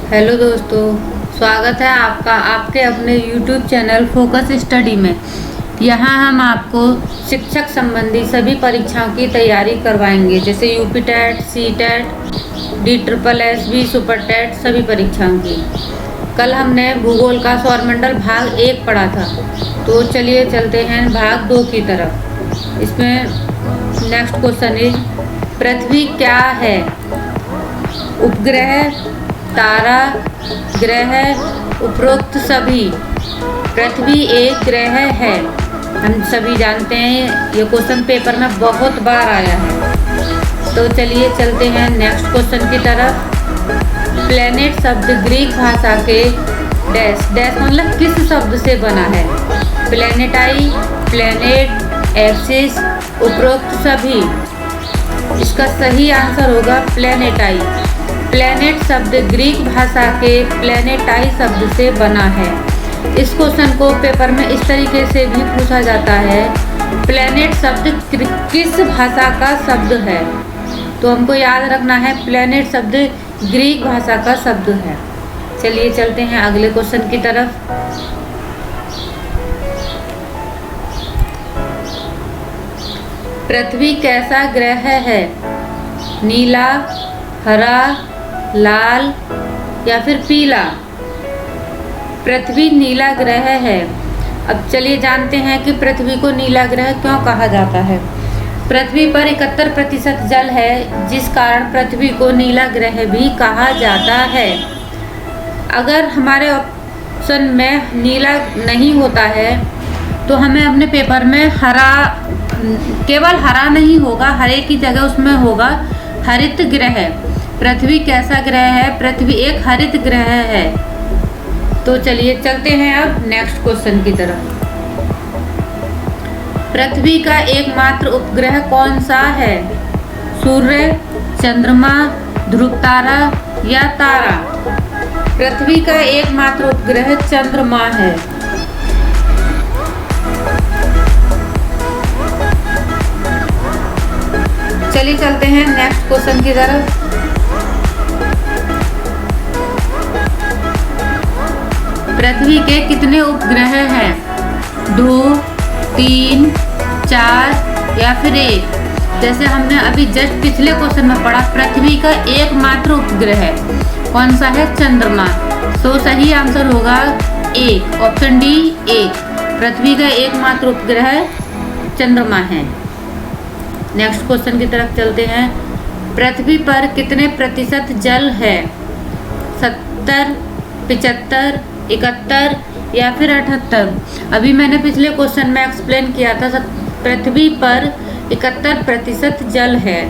Hello दोस्तों, स्वागत है आपका आपके अपने YouTube चैनल फोकस स्टडी में। यहाँ हम आपको शिक्षक संबंधी सभी परीक्षाओं की तैयारी करवाएंगे, जैसे UP TET, C TET, DSSS, super TET, सभी परीक्षाओं की। कल हमने भूगोल का सौरमंडल भाग 1 पढ़ा था, तो चलिए चलते हैं भाग 2 की तरफ। इसमें नेक्स्ट क्वेश्चन इज, पृथ्वी क्या है? उपग्रह, तारा, ग्रह, उपरोक्त सभी। पृथ्वी एक ग्रह है, हम सभी जानते हैं, ये क्वेश्चन पेपर में बहुत बार आया है। तो चलिए चलते हैं नेक्स्ट क्वेश्चन की तरफ। प्लेनेट शब्द ग्रीक भाषा के डैश डैश मतलब किस शब्द से बना है? प्लेनेटाई, प्लेनेट, एक्सिस, उपरोक्त सभी। इसका सही आंसर होगा प्लेनेटाई। प्लेनेट शब्द ग्रीक भाषा के प्लेनेटाई शब्द से बना है। इस क्वेश्चन को पेपर में इस तरीके से भी पूछा जाता है, प्लेनेट शब्द किस भाषा का शब्द है? तो हमको याद रखना है प्लेनेट शब्द ग्रीक भाषा का शब्द है। चलिए चलते हैं अगले क्वेश्चन की तरफ। पृथ्वी कैसा ग्रह है? नीला, हरा, लाल या फिर पीला? पृथ्वी नीला ग्रह है। अब चलिए जानते हैं कि पृथ्वी को नीला ग्रह क्यों कहा जाता है। पृथ्वी पर 71% जल है, जिस कारण पृथ्वी को नीला ग्रह भी कहा जाता है। अगर हमारे ऑप्शन में नीला नहीं होता है तो हमें अपने पेपर में हरा, केवल हरा नहीं होगा, हरे की जगह उसमें होगा हरित ग्रह। पृथ्वी कैसा ग्रह है? पृथ्वी एक हरित ग्रह है। तो चलिए चलते हैं अब नेक्स्ट क्वेश्चन की तरफ। पृथ्वी का एकमात्र उपग्रह कौन सा है? सूर्य, चंद्रमा, ध्रुव तारा या तारा? पृथ्वी का एकमात्र उपग्रह चंद्रमा है। चलिए चलते हैं नेक्स्ट क्वेश्चन की तरफ। पृथ्वी के कितने उपग्रह हैं? 2, 3, 4 या फिर 1? जैसे हमने अभी जस्ट पिछले क्वेश्चन में पढ़ा, पृथ्वी का एकमात्र उपग्रह कौन सा है? चंद्रमा। तो सही आंसर होगा 1, ऑप्शन डी 1। पृथ्वी का एकमात्र उपग्रह चंद्रमा है। नेक्स्ट क्वेश्चन की तरफ चलते हैं। पृथ्वी पर कितने प्रतिशत जल है? 70, 75, 71 या फिर 78? अभी मैंने पिछले क्वेश्चन में एक्सप्लेन किया था, पृथ्वी पर 71% जल है।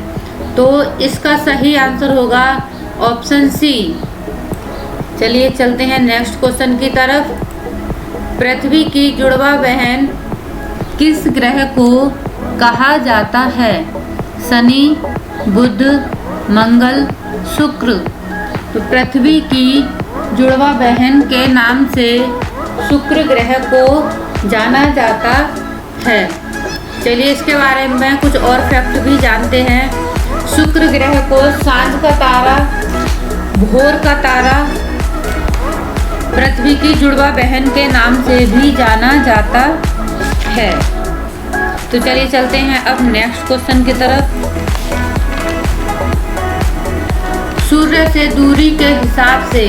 तो इसका सही आंसर होगा ऑप्शन सी। चलिए चलते हैं नेक्स्ट क्वेश्चन की तरफ। पृथ्वी की जुड़वा बहन किस ग्रह को कहा जाता है? शनि, बुध, मंगल, शुक्र? तो पृथ्वी की जुड़वा बहन के नाम से शुक्र ग्रह को जाना जाता है। चलिए इसके बारे में कुछ और फैक्ट भी जानते हैं। शुक्र ग्रह को सांझ का तारा, भोर का तारा, पृथ्वी की जुड़वा बहन के नाम से भी जाना जाता है। तो चलिए चलते हैं अब नेक्स्ट क्वेश्चन की तरफ। सूर्य से दूरी के हिसाब से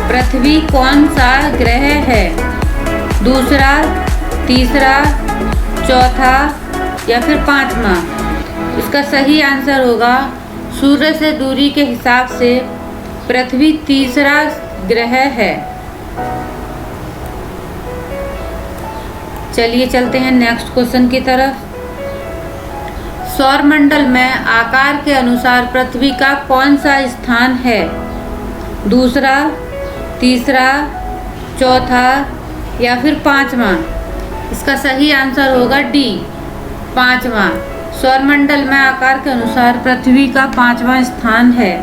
पृथ्वी कौन सा ग्रह है? दूसरा, तीसरा, चौथा या फिर 5वां? इसका सही आंसर होगा सूर्य से दूरी के हिसाब से पृथ्वी तीसरा ग्रह है। चलिए चलते हैं नेक्स्ट क्वेश्चन की तरफ। सौरमंडल में आकार के अनुसार पृथ्वी का कौन सा स्थान है? दूसरा, तीसरा, चौथा या फिर 5वां? इसका सही आंसर होगा डी 5वां। सौरमंडल में आकार के अनुसार पृथ्वी का 5वां स्थान है।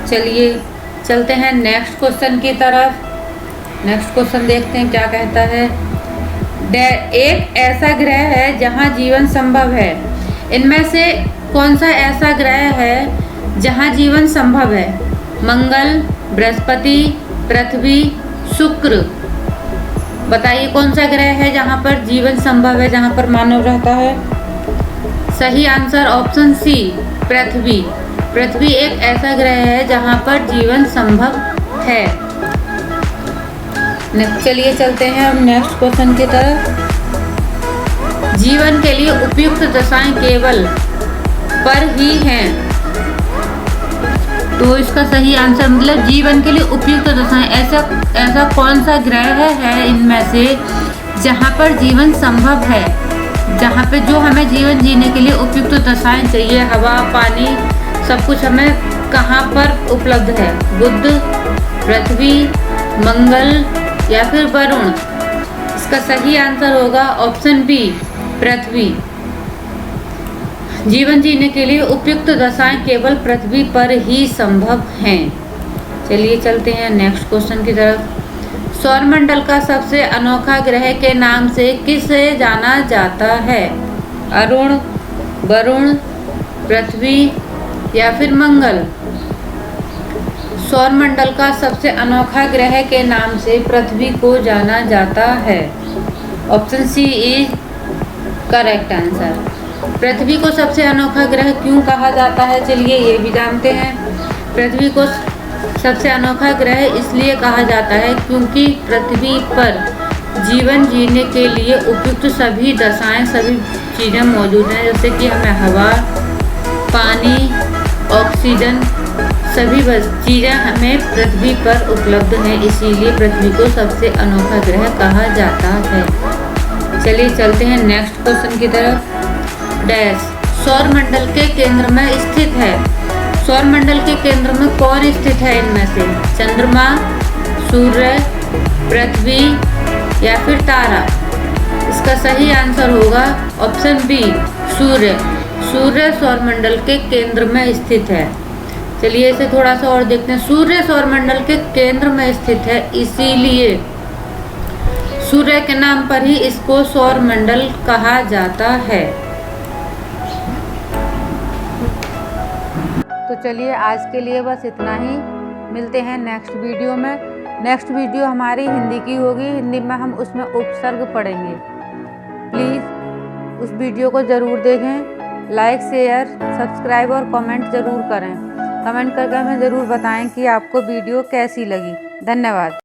चलिए चलते हैं नेक्स्ट क्वेश्चन की तरफ। नेक्स्ट क्वेश्चन देखते हैं क्या कहता है। एक ऐसा ग्रह है जहां जीवन संभव है। इनमें से कौन सा ऐसा ग्रह है जहां जीवन संभव है? मंगल, बृहस्पति, पृथ्वी, शुक्र। बताइए कौन सा ग्रह है जहाँ पर जीवन संभव है, जहाँ पर मानव रहता है। सही आंसर ऑप्शन सी, पृथ्वी। पृथ्वी एक ऐसा ग्रह है जहाँ पर जीवन संभव है। चलिए चलते हैं अब नेक्स्ट क्वेश्चन की तरफ। जीवन के लिए उपयुक्त दशाएं केवल पर ही हैं। तो इसका सही आंसर मतलब जीवन के लिए उपयुक्त दशाएं, ऐसा कौन सा ग्रह है इनमें से जहाँ पर जीवन संभव है, जहाँ पे जो हमें जीवन जीने के लिए उपयुक्त दशाएं चाहिए, हवा, पानी, सब कुछ हमें कहाँ पर उपलब्ध है। बुध, पृथ्वी, मंगल या फिर वरुण। इसका सही आंसर होगा ऑप्शन बी, पृथ्वी। जीवन जीने के लिए उपयुक्त दशाएं केवल पृथ्वी पर ही संभव हैं। चलिए चलते हैं नेक्स्ट क्वेश्चन की तरफ। सौरमंडल का सबसे अनोखा ग्रह के नाम से किसे जाना जाता है। अरुण, वरुण, पृथ्वी या फिर मंगल। सौरमंडल का सबसे अनोखा ग्रह के नाम से पृथ्वी को जाना जाता है। Option C is correct answer. पृथ्वी को सबसे अनोखा ग्रह क्यों कहा जाता है, चलिए ये भी जानते हैं। पृथ्वी को सबसे अनोखा ग्रह इसलिए कहा जाता है क्योंकि पृथ्वी पर जीवन जीने के लिए उपयुक्त सभी दशाएं, सभी चीज़ें मौजूद हैं, जैसे कि हमें हवा, पानी, ऑक्सीजन, सभी चीज़ें हमें पृथ्वी पर उपलब्ध हैं, इसीलिए पृथ्वी को सबसे अनोखा ग्रह कहा जाता है। चलिए चलते हैं नेक्स्ट क्वेश्चन की तरफ। डैश सौरमंडल के केंद्र में स्थित है। सौरमंडल के केंद्र में कौन स्थित है इनमें से। चंद्रमा, सूर्य, पृथ्वी या फिर तारा। इसका सही आंसर होगा ऑप्शन बी, सूर्य। सूर्य सौरमंडल के केंद्र में स्थित है। चलिए इसे थोड़ा सा और देखते हैं। सूर्य सौरमंडल के केंद्र में स्थित है, इसीलिए सूर्य के नाम पर ही इसको सौरमंडल कहा जाता है। तो चलिए आज के लिए बस इतना ही। मिलते हैं नेक्स्ट वीडियो में। नेक्स्ट वीडियो हमारी हिंदी की होगी। हिंदी में हम उसमें उपसर्ग पढ़ेंगे। प्लीज़ उस वीडियो को ज़रूर देखें। लाइक, शेयर, सब्सक्राइब और कमेंट ज़रूर करें। कमेंट करके हमें ज़रूर बताएं कि आपको वीडियो कैसी लगी। धन्यवाद।